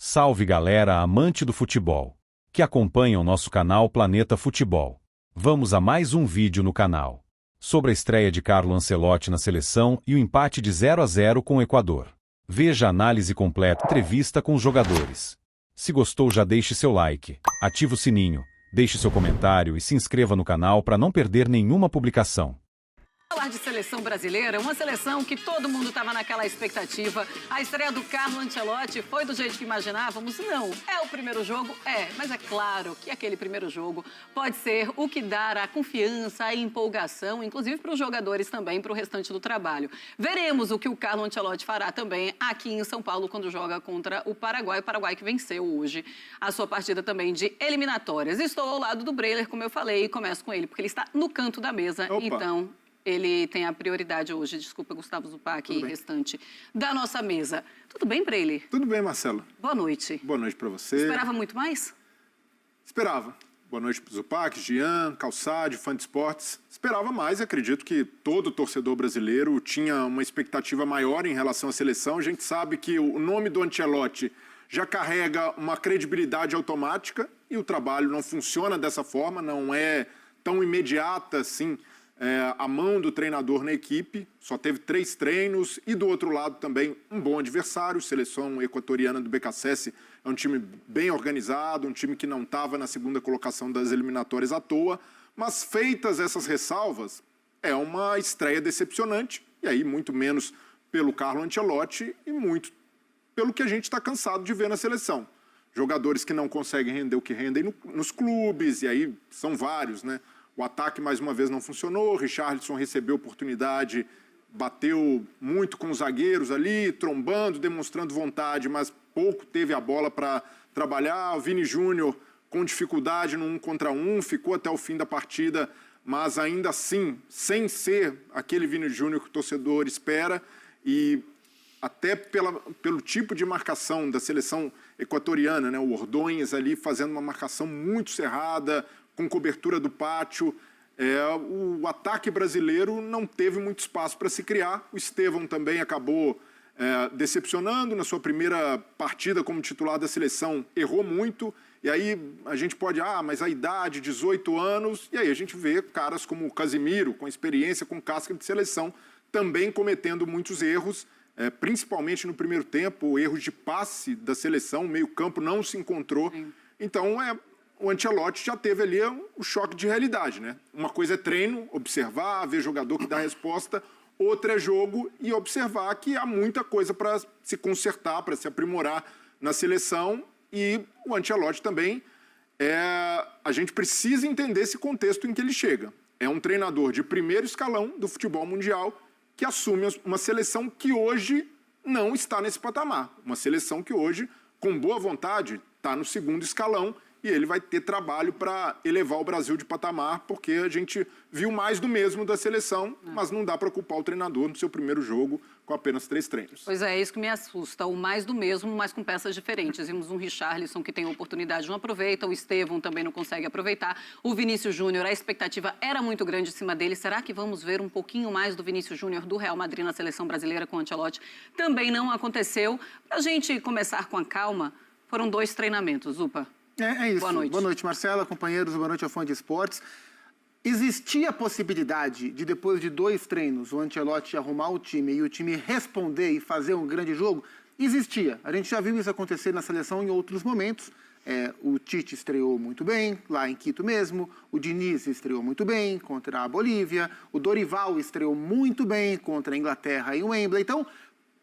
Salve galera amante do futebol, que acompanha o nosso canal Planeta Futebol. Vamos a mais um vídeo no canal, sobre a estreia de Carlo Ancelotti na seleção e o empate de 0-0 com o Equador. Veja a análise completa, entrevista com os jogadores. Se gostou, já deixe seu like, ative o sininho, deixe seu comentário e se inscreva no canal para não perder nenhuma publicação. Falar de seleção brasileira, uma seleção que todo mundo estava naquela expectativa. A estreia do Carlo Ancelotti foi do jeito que imaginávamos? Não. É o primeiro jogo? É. Mas é claro que aquele primeiro jogo pode ser o que dar a confiança, a empolgação, inclusive para os jogadores também, para o restante do trabalho. Veremos o que o Carlo Ancelotti fará também aqui em São Paulo quando joga contra o Paraguai. O Paraguai que venceu hoje a sua partida também de eliminatórias. Estou ao lado do Breiler, como eu falei, e começo com ele, porque ele está no canto da mesa. Opa. Então ele tem a prioridade hoje, desculpa, Gustavo Zupac e restante da nossa mesa. Tudo bem, Breiler? Tudo bem, Marcelo. Boa noite. Boa noite para você. Esperava muito mais? Esperava. Boa noite para o Zupac, Jean, Calçade, fã de esportes. Esperava mais, acredito que todo torcedor brasileiro tinha uma expectativa maior em relação à seleção. A gente sabe que o nome do Ancelotti já carrega uma credibilidade automática e o trabalho não funciona dessa forma, não é tão imediata assim a mão do treinador na equipe. Só teve 3 treinos e do outro lado também um bom adversário. Seleção equatoriana do BKSS é um time bem organizado, um time que não estava na segunda colocação das eliminatórias à toa, mas feitas essas ressalvas, é uma estreia decepcionante, e aí muito menos pelo Carlo Ancelotti e muito pelo que a gente está cansado de ver na seleção. Jogadores que não conseguem render o que rendem nos clubes, e aí são vários, né? O ataque, mais uma vez, não funcionou. O Richarlison recebeu oportunidade, bateu muito com os zagueiros ali, trombando, demonstrando vontade, mas pouco teve a bola para trabalhar. O Vini Júnior, com dificuldade no 1 contra 1, ficou até o fim da partida, mas ainda assim, sem ser aquele Vini Júnior que o torcedor espera, e até pelo tipo de marcação da seleção equatoriana, né? O Ordonhas ali fazendo uma marcação muito cerrada, com cobertura do pátio. O ataque brasileiro não teve muito espaço para se criar. O Estevão também acabou decepcionando na sua primeira partida como titular da seleção, errou muito. E aí a gente pode, mas a idade, 18 anos, e aí a gente vê caras como o Casimiro, com experiência, com casca de seleção, também cometendo muitos erros, principalmente no primeiro tempo, erros de passe da seleção, o meio-campo não se encontrou. Sim. Então, o Ancelotti já teve ali o choque de realidade, né? Uma coisa é treino, observar, ver jogador que dá resposta, outra é jogo e observar que há muita coisa para se consertar, para se aprimorar na seleção, e o Ancelotti também, a gente precisa entender esse contexto em que ele chega. É um treinador de primeiro escalão do futebol mundial que assume uma seleção que hoje não está nesse patamar. Uma seleção que hoje, com boa vontade, está no segundo escalão, e ele vai ter trabalho para elevar o Brasil de patamar, porque a gente viu mais do mesmo da seleção, mas não dá para culpar o treinador no seu primeiro jogo com apenas 3 treinos. Pois é isso que me assusta, o mais do mesmo, mas com peças diferentes. Vimos um Richarlison que tem oportunidade, não aproveita, o Estevão também não consegue aproveitar, o Vinícius Júnior, a expectativa era muito grande em cima dele. Será que vamos ver um pouquinho mais do Vinícius Júnior do Real Madrid na seleção brasileira com o Ancelotti? Também não aconteceu. Para a gente começar com a calma, foram 2 treinamentos, Zupa. É isso. Boa noite, Marcela, companheiros, boa noite ao fã de esportes. Existia a possibilidade de, depois de 2 treinos, o Ancelotti arrumar o time e o time responder e fazer um grande jogo? Existia. A gente já viu isso acontecer na seleção em outros momentos. O Tite estreou muito bem, lá em Quito mesmo. O Diniz estreou muito bem contra a Bolívia. O Dorival estreou muito bem contra a Inglaterra em Wembley. Então,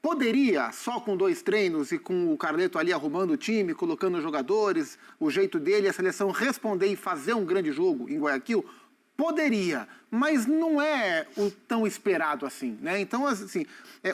poderia, só com 2 treinos e com o Carleto ali arrumando o time, colocando os jogadores, o jeito dele, a seleção responder e fazer um grande jogo em Guayaquil? Poderia, mas não é o tão esperado assim, né? Então, assim,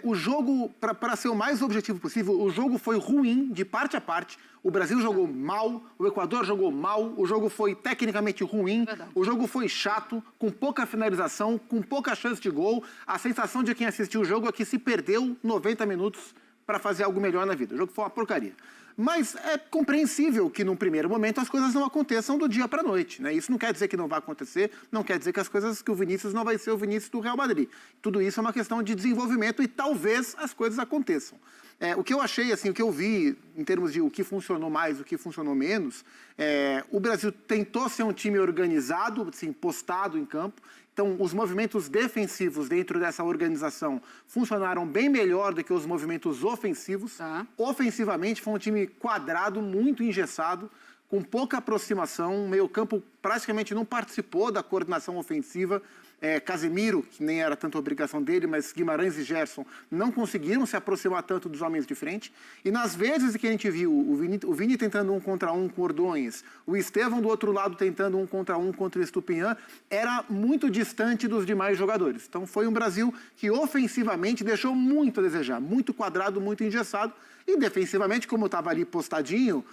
o jogo, para ser o mais objetivo possível, o jogo foi ruim de parte a parte. O Brasil jogou mal, o Equador jogou mal, o jogo foi tecnicamente ruim, o jogo foi chato, com pouca finalização, com pouca chance de gol. A sensação de quem assistiu o jogo é que se perdeu 90 minutos para fazer algo melhor na vida. O jogo foi uma porcaria. Mas é compreensível que, num primeiro momento, as coisas não aconteçam do dia para a noite, né? Isso não quer dizer que não vai acontecer, não quer dizer que o Vinícius não vai ser o Vinícius do Real Madrid. Tudo isso é uma questão de desenvolvimento e talvez as coisas aconteçam. O que eu achei, assim, o que eu vi em termos de o que funcionou mais, o que funcionou menos, o Brasil tentou ser um time organizado, assim, postado em campo. Então, os movimentos defensivos dentro dessa organização funcionaram bem melhor do que os movimentos ofensivos. Tá. Ofensivamente, foi um time quadrado, muito engessado, com pouca aproximação. O meio-campo praticamente não participou da coordenação ofensiva. Casemiro, que nem era tanta obrigação dele, mas Guimarães e Gerson não conseguiram se aproximar tanto dos homens de frente. E nas vezes que a gente viu o Vini tentando 1 contra 1 com o Ordonhas, o Estevão do outro lado tentando 1 contra 1 contra o Estupiñán, era muito distante dos demais jogadores. Então foi um Brasil que ofensivamente deixou muito a desejar, muito quadrado, muito engessado. E defensivamente, como estava ali postadinho,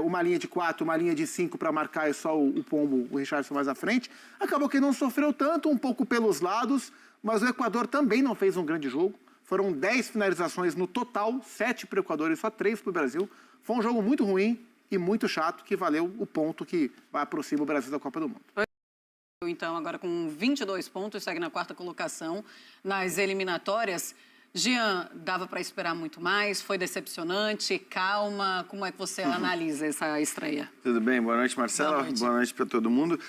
uma linha de 4, uma linha de 5 para marcar e só o Pombo, o Richarlison mais à frente, acabou que não sofreu tanto, um pouco pelos lados, mas o Equador também não fez um grande jogo. Foram 10 finalizações no total, 7 para o Equador e só 3 para o Brasil. Foi um jogo muito ruim e muito chato, que valeu o ponto que aproxima o Brasil da Copa do Mundo. Então, agora com 22 pontos, segue na 4ª colocação nas eliminatórias. Jean, dava para esperar muito mais? Foi decepcionante? Calma? Como é que você analisa essa estreia? Tudo bem? Boa noite, Marcela. Boa noite para todo mundo.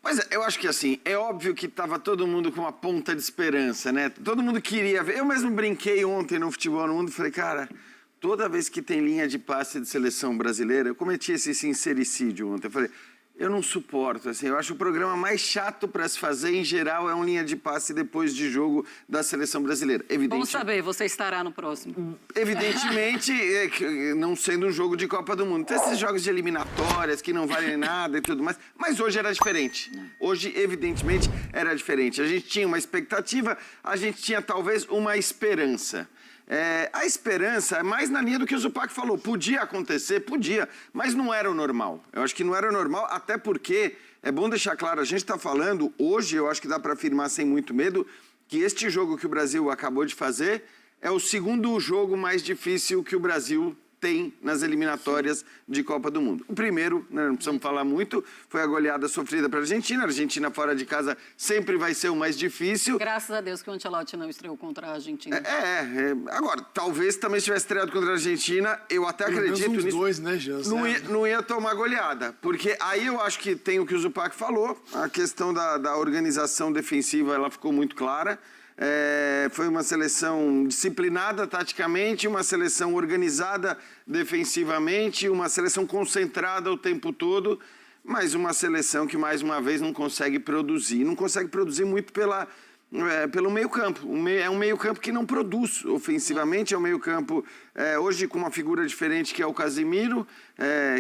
Mas eu acho que assim, é óbvio que estava todo mundo com uma ponta de esperança, né? Todo mundo queria ver. Eu mesmo brinquei ontem no Futebol no Mundo e falei, cara, toda vez que tem linha de passe de seleção brasileira, eu cometi esse sincericídio ontem. Eu falei, eu não suporto, assim, eu acho o programa mais chato para se fazer, em geral, é uma linha de passe depois de jogo da seleção brasileira. Vamos saber, você estará no próximo. Evidentemente, não sendo um jogo de Copa do Mundo. Tem esses jogos de eliminatórias que não valem nada e tudo mais, mas hoje era diferente. Hoje, evidentemente, era diferente. A gente tinha uma expectativa, a gente tinha talvez uma esperança. A esperança é mais na linha do que o Zupac falou. Podia acontecer, podia, mas não era o normal. Eu acho que não era o normal, até porque, é bom deixar claro, a gente está falando, hoje eu acho que dá para afirmar sem muito medo, que este jogo que o Brasil acabou de fazer é o segundo jogo mais difícil que o Brasil tem nas eliminatórias de Copa do Mundo. O primeiro, né, não precisamos falar muito, foi a goleada sofrida para a Argentina. A Argentina fora de casa sempre vai ser o mais difícil. Graças a Deus que o Ancelotti não estreou contra a Argentina. Agora, talvez também se tivesse estreado contra a Argentina, eu até acredito nisso. Dois, né, Jean? Não ia tomar goleada, porque aí eu acho que tem o que o Zupac falou, a questão da organização defensiva, ela ficou muito clara. Foi uma seleção disciplinada taticamente, uma seleção organizada defensivamente, uma seleção concentrada o tempo todo, mas uma seleção que, mais uma vez, não consegue produzir. Não consegue produzir muito pelo meio-campo. É um meio-campo que não produz ofensivamente, é um meio-campo hoje com uma figura diferente que é o Casemiro,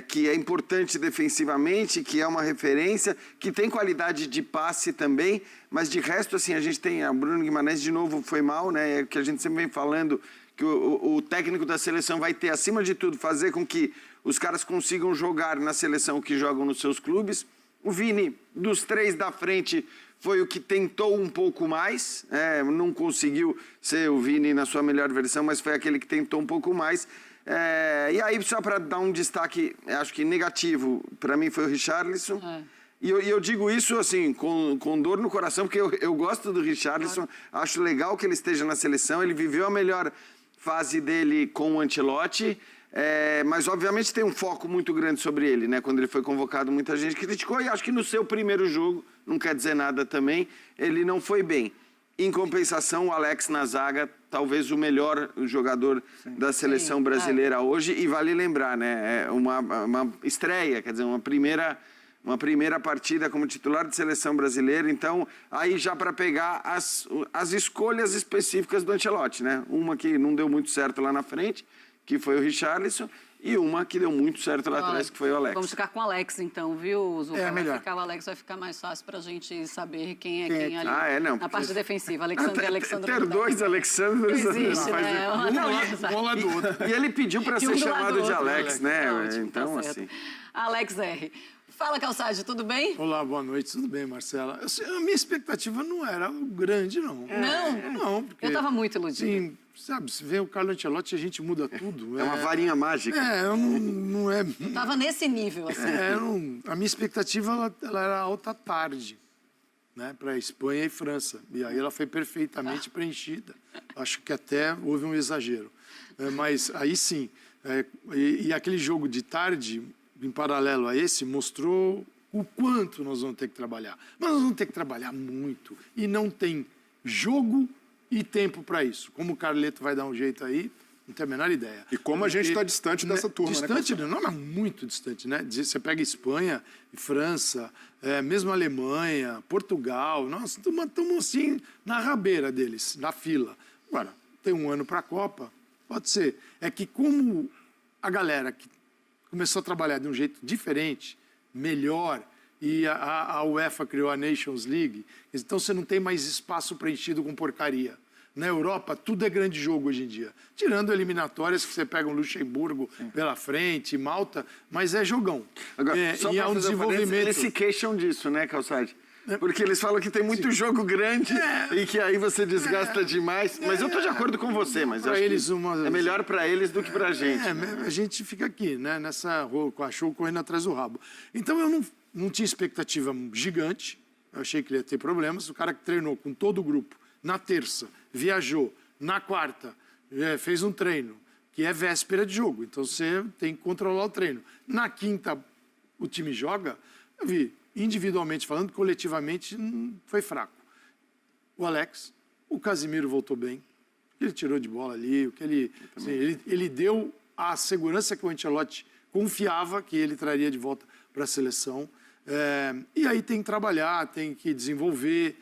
que é importante defensivamente, que é uma referência, que tem qualidade de passe também, mas de resto, assim, a gente tem a Bruno Guimarães, de novo, foi mal, né? Que a gente sempre vem falando que o técnico da seleção vai ter, acima de tudo, fazer com que os caras consigam jogar na seleção o que jogam nos seus clubes. O Vini, dos 3 da frente, foi o que tentou um pouco mais, não conseguiu ser o Vini na sua melhor versão, mas foi aquele que tentou um pouco mais. E aí, só para dar um destaque, acho que negativo, para mim foi o Richarlison. E eu digo isso assim, com dor no coração, porque eu gosto do Richarlison, acho legal que ele esteja na seleção, ele viveu a melhor fase dele com o Ancelotti. Mas obviamente tem um foco muito grande sobre ele, né? Quando ele foi convocado, muita gente criticou, e acho que no seu primeiro jogo, não quer dizer nada também, ele não foi bem. Em compensação, o Alex na zaga, talvez o melhor jogador da seleção brasileira hoje, e vale lembrar, né? É uma estreia, quer dizer, uma primeira partida como titular de seleção brasileira. Então, aí já para pegar as escolhas específicas do Ancelotti, né? Uma que não deu muito certo lá na frente, que foi o Richarlison, e uma que deu muito certo lá atrás, que foi o Alex. Vamos ficar com o Alex, então, viu, Zupa? Melhor. O Alex vai ficar mais fácil pra gente saber quem é quem ali. Não. Na parte defensiva, Alexandre e Alexandre. Ter 2 Alexandres... Existe, né? Um lado do outro. E ele pediu para ser chamado de Alex, né? Ótimo, Então, tá assim... Alex R. Fala, Calçade, tudo bem? Olá, boa noite, tudo bem, Marcela? A minha expectativa não era grande, não. Não? Não, porque... Eu estava muito iludida. Sim, sabe, se vem o Carlo Ancelotti, a gente muda tudo. É uma varinha mágica. Não é... Eu estava nesse nível, assim. A minha expectativa, ela era alta tarde, né, para Espanha e França. E aí ela foi perfeitamente preenchida. Acho que até houve um exagero. Mas aí sim. E aquele jogo de tarde, em paralelo a esse, mostrou o quanto nós vamos ter que trabalhar. Mas nós vamos ter que trabalhar muito. E não tem jogo e tempo para isso. Como o Carleto vai dar um jeito aí, não tenho a menor ideia. E como a gente está distante dessa turma, distante, né? Não, mas muito distante, né? Você pega Espanha, França, mesmo Alemanha, Portugal, nós estamos assim na rabeira deles, na fila. Agora, tem um ano para a Copa, pode ser. É que como a galera que começou a trabalhar de um jeito diferente, melhor, e a UEFA criou a Nations League, então você não tem mais espaço preenchido com porcaria. Na Europa, tudo é grande jogo hoje em dia. Tirando eliminatórias, que você pega um Luxemburgo pela frente, Malta, mas é jogão. Agora, só e há um desenvolvimento. Eles se queixam disso, né, Calçade? Porque eles falam que tem muito jogo grande e que aí você desgasta demais. Mas eu estou de acordo com você, mas eu acho que é melhor para eles do que para a gente. A gente fica aqui, né, nessa rua, com a show correndo atrás do rabo. Então eu não tinha expectativa gigante, eu achei que ele ia ter problemas. O cara que treinou com todo o grupo na terça, viajou, na quarta, fez um treino, que é véspera de jogo, então você tem que controlar o treino. Na quinta, o time joga, eu vi, individualmente falando, coletivamente, foi fraco. O Alex, o Casimiro voltou bem, ele tirou de bola ali, o que ele deu a segurança que o Ancelotti confiava que ele traria de volta para a seleção. E aí tem que trabalhar, tem que desenvolver.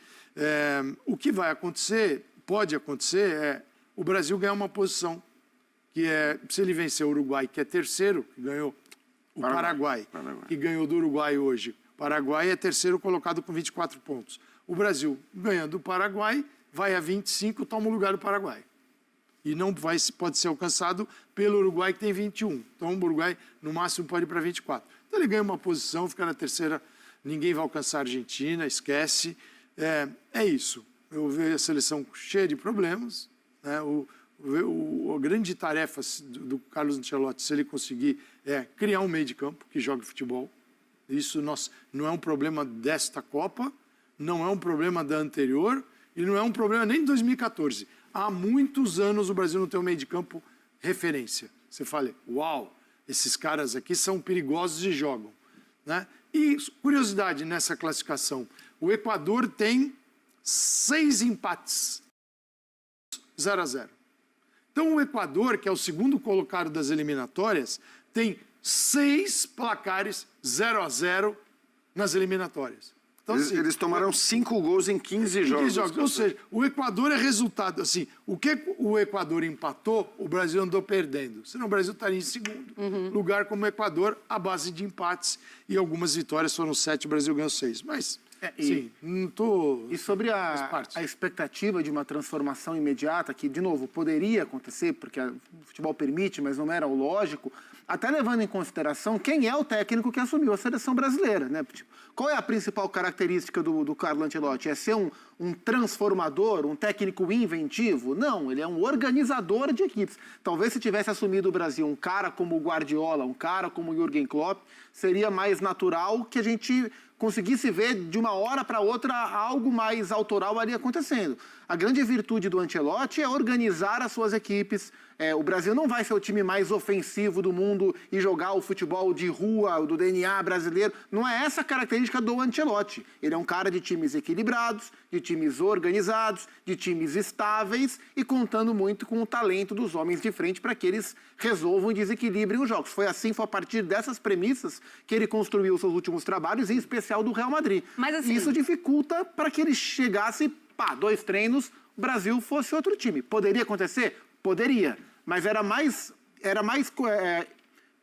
O que vai acontecer, pode acontecer, o Brasil ganhar uma posição, que se ele vencer o Uruguai, que é terceiro, que ganhou o Paraguai, que ganhou do Uruguai hoje. O Paraguai é terceiro colocado com 24 pontos. O Brasil, ganhando o Paraguai, vai a 25, toma o lugar do Paraguai. E não pode ser alcançado pelo Uruguai, que tem 21. Então o Uruguai, no máximo, pode ir para 24. Então ele ganha uma posição, fica na terceira, ninguém vai alcançar a Argentina, esquece. É isso. Eu vejo a seleção cheia de problemas. Né? A grande tarefa do Carlos Ancelotti, se ele conseguir, é criar um meio de campo que jogue futebol. Isso não é um problema desta Copa, não é um problema da anterior e não é um problema nem de 2014. Há muitos anos o Brasil não tem um meio de campo referência. Você fala, uau, esses caras aqui são perigosos e jogam. Né? E curiosidade nessa classificação, o Equador tem 6 empates, 0-0. Então o Equador, que é o segundo colocado das eliminatórias, tem 6 placares 0-0 nas eliminatórias. Então, eles tomaram 5 gols em 15 jogos. Ou seja, o Equador é resultado. Assim, o que o Equador empatou, o Brasil andou perdendo. Senão o Brasil estaria em segundo lugar como o Equador, à base de empates. E algumas vitórias, foram 7, o Brasil ganhou 6. Mas, sim, não estou... E sobre a expectativa de uma transformação imediata, que, de novo, poderia acontecer, porque o futebol permite, mas não era o lógico, até levando em consideração quem é o técnico que assumiu a seleção brasileira, né? Qual é a principal característica do Carlo Ancelotti? É ser um transformador, um técnico inventivo? Não, ele é um organizador de equipes. Talvez se tivesse assumido o Brasil um cara como o Guardiola, um cara como o Jürgen Klopp, seria mais natural que a gente conseguisse ver de uma hora para outra algo mais autoral ali acontecendo. A grande virtude do Ancelotti é organizar as suas equipes. O Brasil não vai ser o time mais ofensivo do mundo e jogar o futebol de rua, do DNA brasileiro. Não é essa a característica do Ancelotti. Ele é um cara de times equilibrados, de times organizados, de times estáveis e contando muito com o talento dos homens de frente para que eles resolvam e desequilibrem os jogos. Foi a partir dessas premissas que ele construiu os seus últimos trabalhos, em especial do Real Madrid. Mas, assim, isso dificulta para que ele chegasse, 2 treinos, o Brasil fosse outro time. Poderia acontecer? Poderia. Mas era mais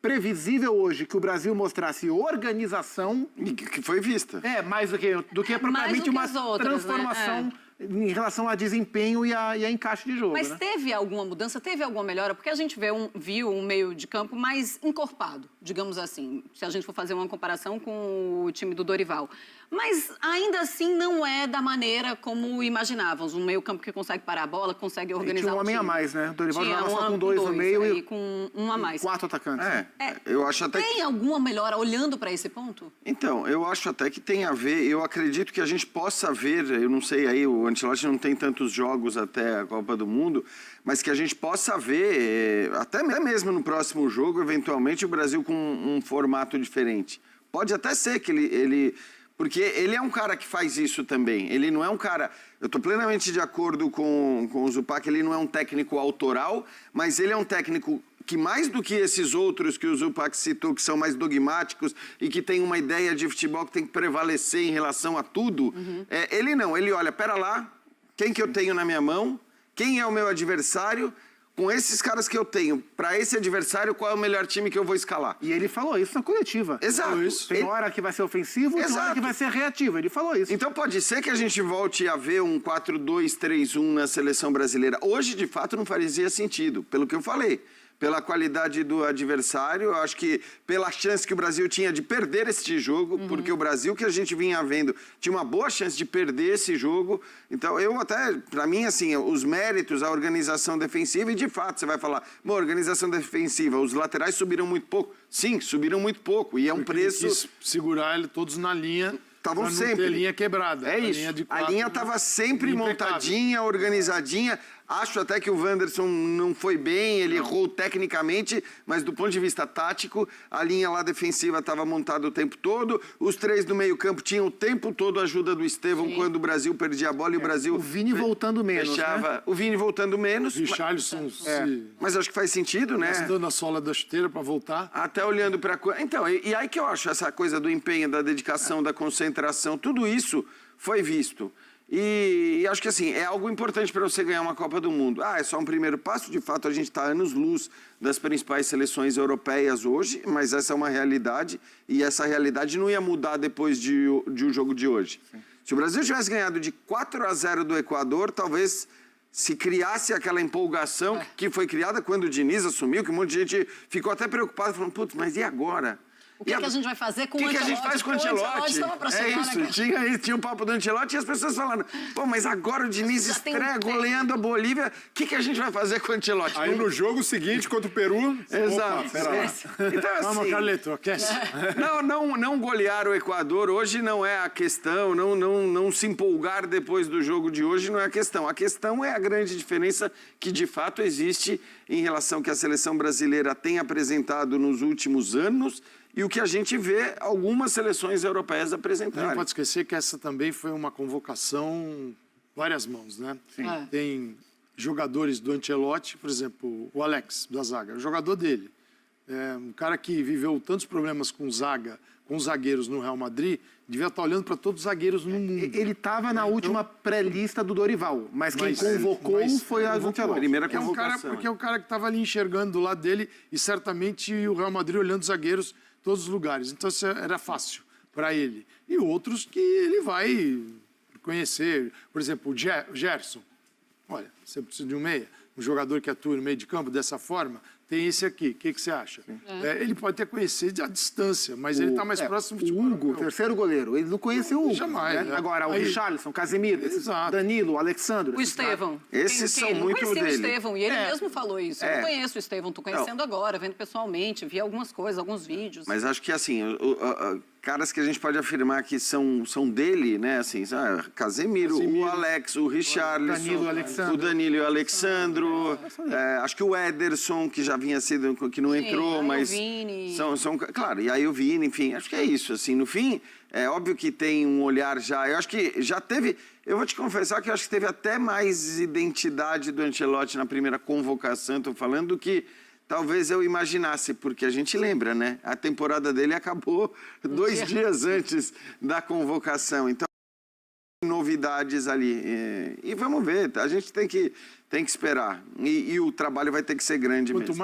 previsível hoje que o Brasil mostrasse organização... Que foi vista. Mais do que propriamente uma transformação... Né? Em relação a desempenho e a encaixe de jogo. Mas né? Teve alguma mudança, teve alguma melhora? Porque a gente viu um meio de campo mais encorpado, digamos assim, se a gente for fazer uma comparação com o time do Dorival. Mas ainda assim não é da maneira como imaginávamos. Um meio campo que consegue parar a bola, consegue organizar o time. Tinha um homem a mais, né? O Dorival jogava só com 2 no meio e com um a mais. 4 atacantes. Eu acho até Tem alguma melhora olhando para esse ponto? Então, eu acho até que tem a ver. Eu acredito que a gente possa ver, eu não sei aí, o o Ancelotti não tem tantos jogos até a Copa do Mundo, mas que a gente possa ver, até mesmo no próximo jogo, eventualmente, o Brasil com um formato diferente. Pode até ser que ele porque ele é um cara que faz isso também. Ele não é um cara... Eu estou plenamente de acordo com o Zupac, ele não é um técnico autoral, mas ele é um técnico que, mais do que esses outros que o Zupac citou, que são mais dogmáticos e que tem uma ideia de futebol que tem que prevalecer em relação a tudo, ele não. Ele olha, pera lá, quem que eu tenho na minha mão? Quem é o meu adversário? Com esses caras que eu tenho, para esse adversário, qual é o melhor time que eu vou escalar? E ele falou isso na coletiva. Exato. Tem hora que vai ser ofensivo, tem hora que vai ser reativo. Ele falou isso. Então pode ser que a gente volte a ver um 4-2-3-1 na seleção brasileira. Hoje, de fato, não fazia sentido, pelo que eu falei. Pela qualidade do adversário, eu acho que pela chance que o Brasil tinha de perder este jogo, porque o Brasil que a gente vinha vendo tinha uma boa chance de perder esse jogo. Então, eu até, para mim, assim, os méritos, a organização defensiva, e de fato, você vai falar, bom, organização defensiva, os laterais subiram muito pouco. Sim, subiram muito pouco, e é um preço... Ele quis segurar ele todos na linha... Estavam sempre. A linha quebrada. É isso. A linha estava sempre montadinha, organizadinha. Acho até que o Wanderson não foi bem, ele errou tecnicamente, mas do ponto de vista tático, a linha lá defensiva estava montada o tempo todo. Os três do meio-campo tinham o tempo todo a ajuda do Estevão quando o Brasil perdia a bola e o Brasil. O Vini voltando menos. Fechava. Né? O Vini voltando menos. Richarlison mas acho que faz sentido, né? Gastando a sola da chuteira para voltar. Até olhando para. Então, e aí que eu acho essa coisa do empenho, da dedicação, da concentração, tudo isso foi visto. E acho que assim, é algo importante para você ganhar uma Copa do Mundo. É só um primeiro passo, de fato a gente está anos-luz das principais seleções europeias hoje, mas essa é uma realidade e essa realidade não ia mudar depois de um jogo de hoje. Sim. Se o Brasil tivesse ganhado de 4-0 do Equador, talvez se criasse aquela empolgação que foi criada quando o Diniz assumiu, que um monte de gente ficou até preocupado, falando, putz, mas e agora? O que, que a gente vai fazer com o Ancelotti? O que a gente faz com o Ancelotti? É isso, tinha o papo do Ancelotti e as pessoas falando, pô, mas agora o Diniz estreia goleando a Bolívia, o que a gente vai fazer com o Ancelotti? Aí no jogo seguinte, contra o Peru... Exato. Opa, pera lá. Então, assim, vamos, Carleto, aquece. Não golear o Equador hoje não é a questão, não se empolgar depois do jogo de hoje não é a questão. A questão é a grande diferença que de fato existe em relação ao que a seleção brasileira tem apresentado nos últimos anos e o que a gente vê algumas seleções europeias apresentarem. Não pode esquecer que essa também foi uma convocação várias mãos, né? Sim. Tem jogadores do Ancelotti, por exemplo, o Alex, da zaga, o jogador dele. É um cara que viveu tantos problemas com zaga, com os zagueiros no Real Madrid, devia estar olhando para todos os zagueiros no mundo. Ele estava na última pré-lista do Dorival, mas quem convocou foi a Ancelotti. Primeira convocação. Porque é o cara que estava ali enxergando do lado dele e certamente o Real Madrid olhando os zagueiros todos os lugares. Então isso era fácil para ele. E outros que ele vai conhecer. Por exemplo, o Gerson. Olha, você precisa de um meia, um jogador que atua no meio de campo dessa forma. Tem esse aqui, o que você acha? Ele pode até conhecer à distância, mas ele está mais próximo do futebol. O Hugo, terceiro goleiro, ele não conheceu o Hugo. Jamais. Né? Agora, o Richarlison, Casemiro, Danilo, o Alexandre. O Estevão. Esses são muito dele. O Estevão, e ele mesmo falou isso. Eu não conheço o Estevão, estou conhecendo agora, vendo pessoalmente, vi algumas coisas, alguns vídeos. Mas acho que, assim, caras que a gente pode afirmar que são dele, né? Assim, Casemiro, o Alex, o Richarlison, o Danilo e o Alexandro. Acho que o Ederson, que já vinha sido, que não entrou, mas... o Vini. Claro, e aí o Vini, enfim, acho que é isso. Assim, no fim, é óbvio que tem um olhar já... Eu acho que já teve... Eu vou te confessar que eu acho que teve até mais identidade do Ancelotti na primeira convocação, estou falando, do que... Talvez eu imaginasse, porque a gente lembra, né? A temporada dele acabou 2 dias antes da convocação. Então, novidades ali. E vamos ver, a gente tem que esperar. E o trabalho vai ter que ser grande mesmo.